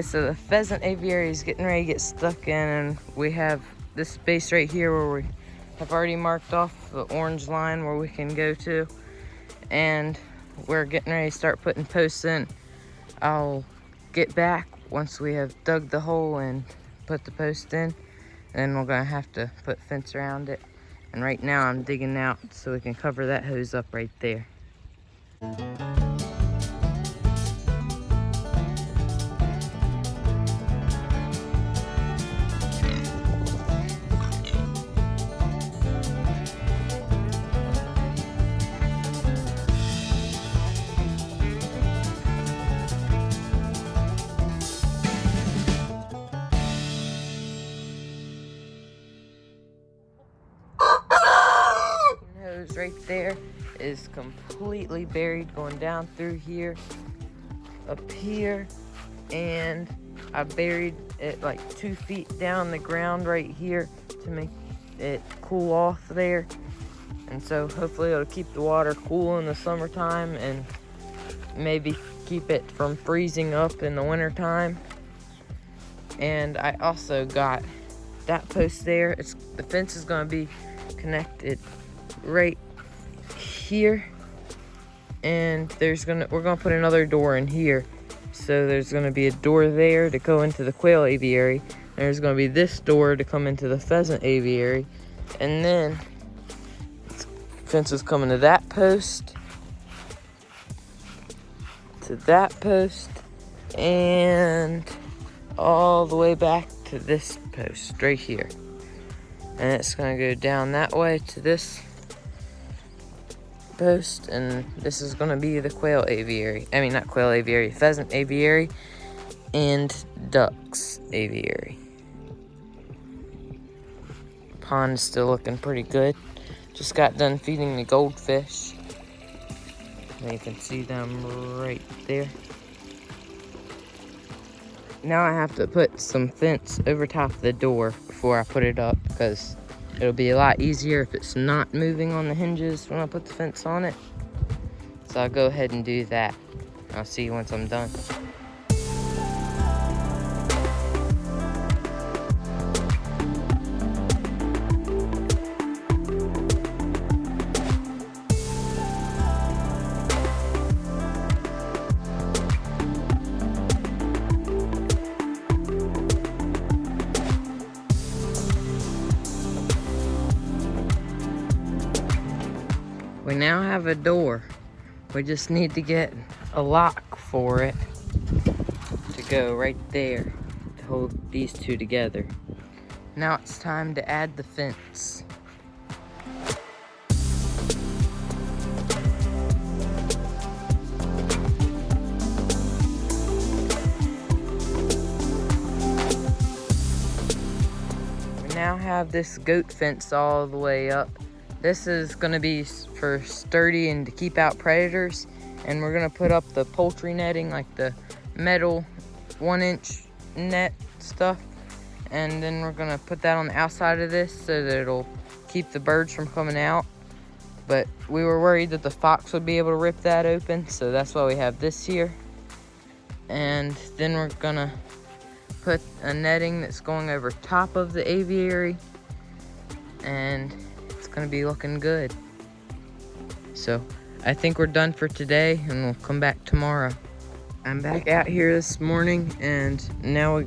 So the pheasant aviary is getting ready to get stuck in, and we have this space right here where we have already marked off the orange line where we can go to, and we're getting ready to start putting posts in. I'll get back once we have dug the hole and put the post in, and we're gonna have to put fence around it. And right now I'm digging out so we can cover that hose up right there. Hose right there is completely buried, going down through here, up here, and I buried it like 2 feet down the ground right here to make it cool off there. And so hopefully it'll keep the water cool in the summertime and maybe keep it from freezing up in the wintertime. And I also got that post there. The fence is going to be connected right here, and we're gonna put another door in here. So there's gonna be a door there to go into the quail aviary. There's gonna be this door to come into the pheasant aviary, and then fence is coming to that post, to that post, and all the way back to this post right here. And it's gonna go down that way to this post, and this is gonna be the quail aviary. I mean, not quail aviary, pheasant aviary and ducks aviary. Pond is still looking pretty good. Just got done feeding the goldfish. And you can see them right there. Now I have to put some fence over top of the door before I put it up, because it'll be a lot easier if it's not moving on the hinges when I put the fence on it. So I'll go ahead and do that. I'll see you once I'm done. We now have a door. We just need to get a lock for it to go right there to hold these two together. Now it's time to add the fence. We now have this goat fence all the way up. This is gonna be for sturdy and to keep out predators. And we're gonna put up the poultry netting, like the metal 1-inch net stuff. And then we're gonna put that on the outside of this so that it'll keep the birds from coming out. But we were worried that the fox would be able to rip that open, so that's why we have this here. And then we're gonna put a netting that's going over top of the aviary, and it's gonna be looking good. So I think we're done for today, and we'll come back tomorrow. I'm back out here this morning, and now we're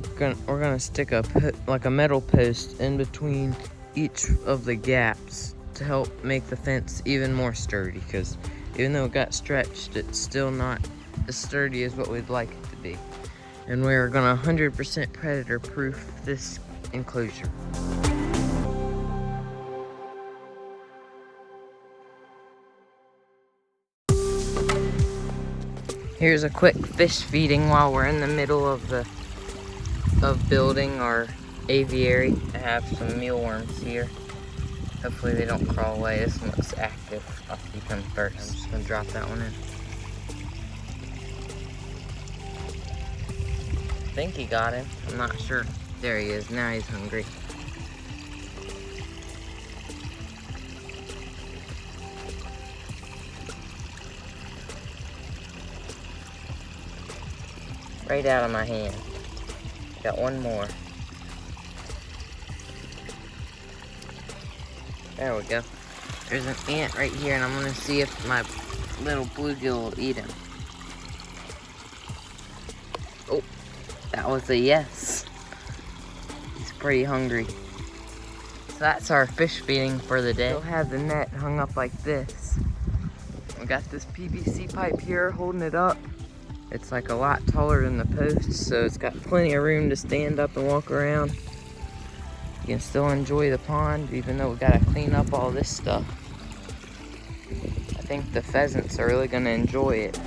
gonna stick a metal post in between each of the gaps to help make the fence even more sturdy, because even though it got stretched, it's still not as sturdy as what we'd like it to be. And we're gonna 100% predator proof this enclosure. Here's a quick fish feeding while we're in the middle of building our aviary. I have some mealworms here. Hopefully they don't crawl away. This one looks active. I'll feed them first. I'm just gonna drop that one in. I think he got him. I'm not sure. There he is. Now he's hungry. Right out of my hand. Got one more. There we go. There's an ant right here, and I'm gonna see if my little bluegill will eat him. Oh, that was a yes. He's pretty hungry. So that's our fish feeding for the day. We'll have the net hung up like this. We got this PVC pipe here holding it up. It's like a lot taller than the post, so it's got plenty of room to stand up and walk around. You can still enjoy the pond, even though we gotta clean up all this stuff. I think the pheasants are really gonna enjoy it.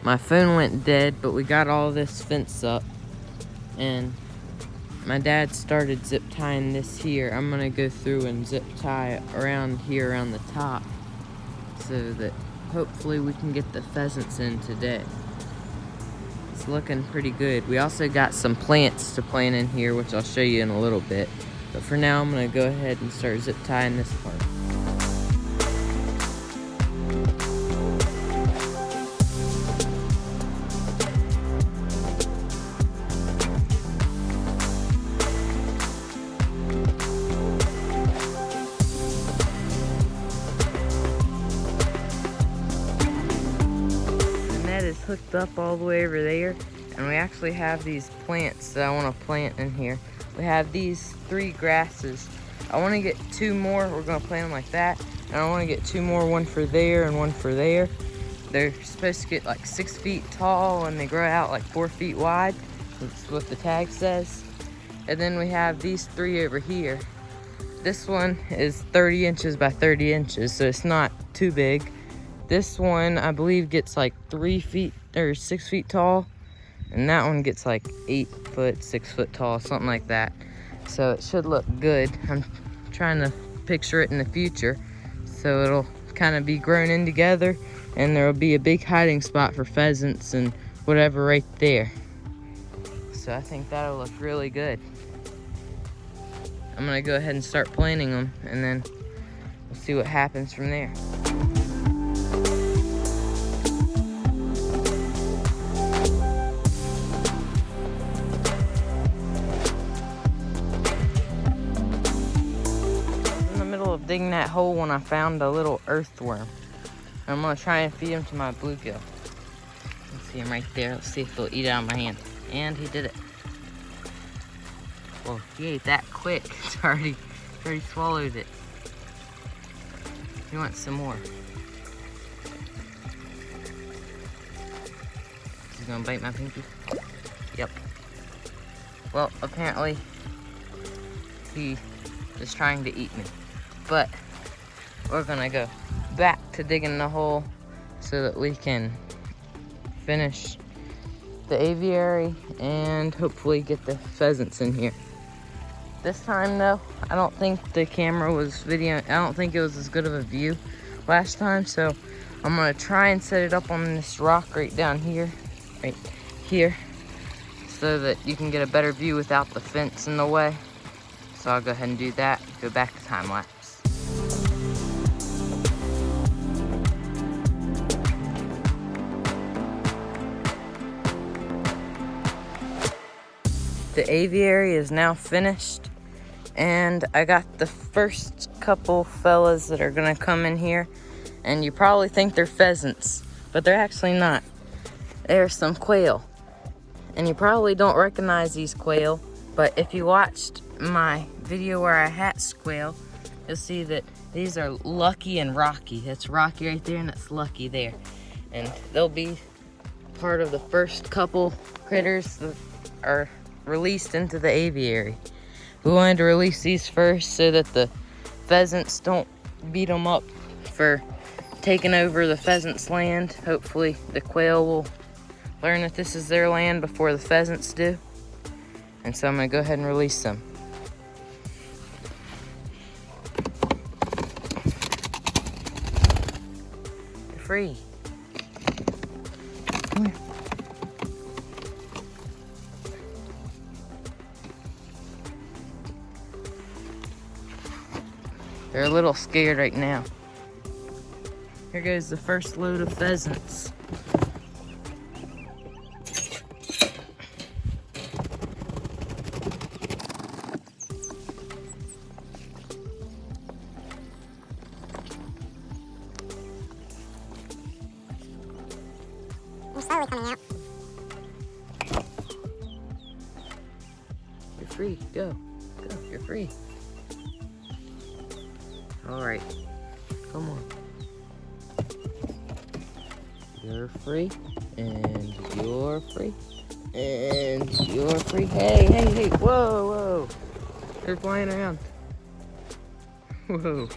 My phone went dead, but we got all this fence up, and my dad started zip tying this here. I'm gonna go through and zip tie around here around the top so that hopefully we can get the pheasants in today. It's looking pretty good. We also got some plants to plant in here, which I'll show you in a little bit, but for now I'm gonna go ahead and start zip tying this part. Is hooked up all the way over there, and we actually have these plants that I want to plant in here. We have these 3 grasses. I want to get 2 more. We're going to plant them like that, and I want to get 2 more, one for there and one for there. They're supposed to get like 6 feet tall, and they grow out like 4 feet wide. That's what the tag says. And then we have these 3 over here. This one is 30 inches by 30 inches, so it's not too big. This one, I believe, gets like 3 feet or 6 feet tall. And that one gets like 8 foot, 6 foot tall, something like that. So it should look good. I'm trying to picture it in the future. So it'll kind of be grown in together, and there'll be a big hiding spot for pheasants and whatever right there. So I think that'll look really good. I'm gonna go ahead and start planting them, and then we'll see what happens from there. Digging that hole when I found a little earthworm. I'm gonna try and feed him to my bluegill. Let's see him right there. Let's see if he'll eat it out of my hand. And he did it. Well, he ate that quick. It's already swallowed it. He wants some more. Is he gonna bite my pinky? Yep. Well, apparently he is trying to eat me. But we're gonna go back to digging the hole so that we can finish the aviary and hopefully get the pheasants in here. This time though, I don't think the camera was videoing. I don't think it was as good of a view last time, so I'm gonna try and set it up on this rock right down here, right here, so that you can get a better view without the fence in the way. So I'll go ahead and do that, go back to time lapse. The aviary is now finished, and I got the first couple fellas that are gonna come in here, and you probably think they're pheasants, but they're actually not. They're some quail, and you probably don't recognize these quail, but if you watched my video where I hatched quail, you'll see that these are Lucky and Rocky. That's Rocky right there, and that's Lucky there. And they'll be part of the first couple critters that are released into the aviary. We wanted to release these first so that the pheasants don't beat them up for taking over the pheasants' land. Hopefully the quail will learn that this is their land before the pheasants do. And so I'm gonna go ahead and release them. free. Come here. They're a little scared right now. Here goes the first load of pheasants. They're slowly coming out. You're free. Go. Go. You're free. Alright. Come on. You're free. And you're free. And you're free. Hey, hey, hey. Whoa, whoa. They're flying around. Whoa.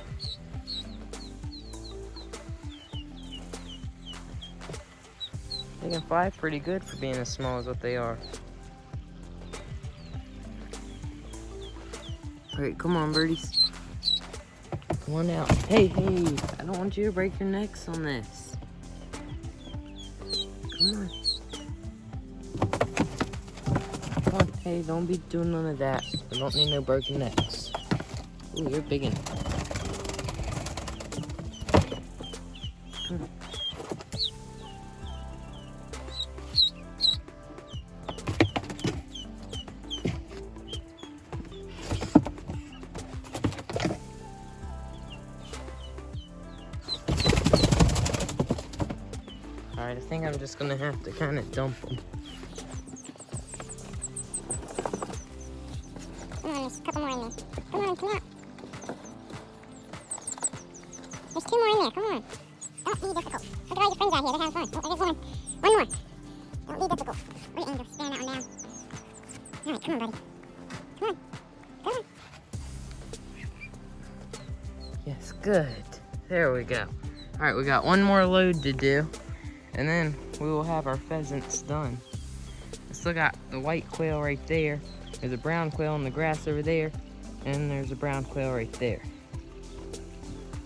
They can fly pretty good for being as small as what they are. Alright, come on, birdies. Come on out. Hey, hey, I don't want you to break your necks on this. Come on. Come on. Hey, don't be doing none of that. I don't need no broken necks. Ooh, you're biggin'. Come on. Alright, I think I'm just gonna have to kind of dump them. Come on, there's a couple more in there. Come on, come out. There's 2 more in there, come on. Don't be difficult. Look at all your friends out here, they're having fun. Oh, there's one. One more. Don't be difficult. Where Angel? Stand out now. Alright, come on, buddy. Come on. Come on. Yes, good. There we go. Alright, we got one more load to do. And then we will have our pheasants done. I still got the white quail right there. There's a brown quail in the grass over there. And there's a brown quail right there.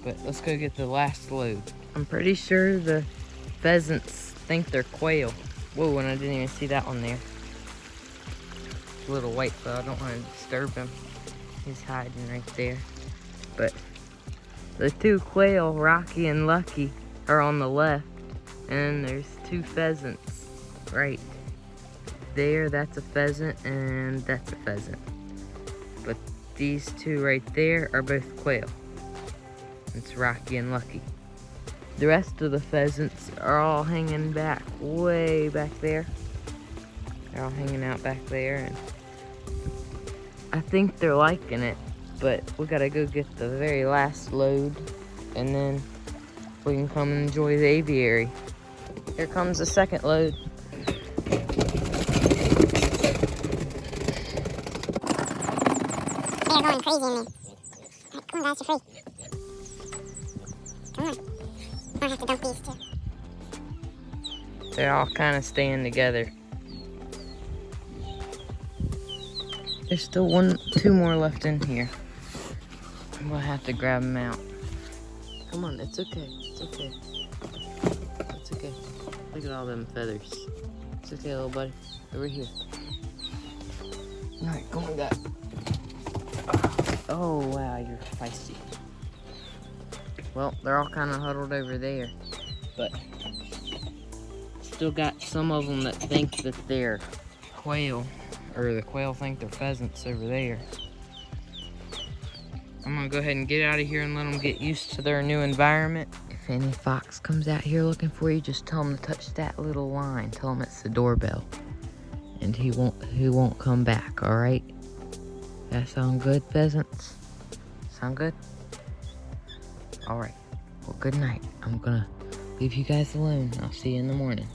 But let's go get the last load. I'm pretty sure the pheasants think they're quail. Whoa, and I didn't even see that one there. A little white quail, I don't want to disturb him. He's hiding right there. But the 2 quail, Rocky and Lucky, are on the left. And there's 2 pheasants right there. That's a pheasant and that's a pheasant. But these 2 right there are both quail. It's Rocky and Lucky. The rest of the pheasants are all hanging back, way back there. They're all hanging out back there, and I think they're liking it, but we gotta go get the very last load, and then we can come and enjoy the aviary. Here comes the second load. They're going crazy in there. Alright, come on, guys, you're free. Come on. I'll have to dump these 2. They're all kind of staying together. There's still 2 more left in here. We'll have to grab them out. Come on, it's okay. It's okay. It's okay. Look at all them feathers. It's okay, little buddy. Over here. Alright, come on, guys. Oh, wow, you're feisty. Well, they're all kind of huddled over there. But still got some of them that think that they're quail. Or the quail think they're pheasants over there. I'm gonna go ahead and get out of here and let them get used to their new environment. If any fox comes out here looking for you, just tell him to touch that little line. Tell him it's the doorbell. And he won't come back, all right? That sound good, pheasants? Sound good? All right. Well, good night. I'm gonna leave you guys alone. I'll see you in the morning.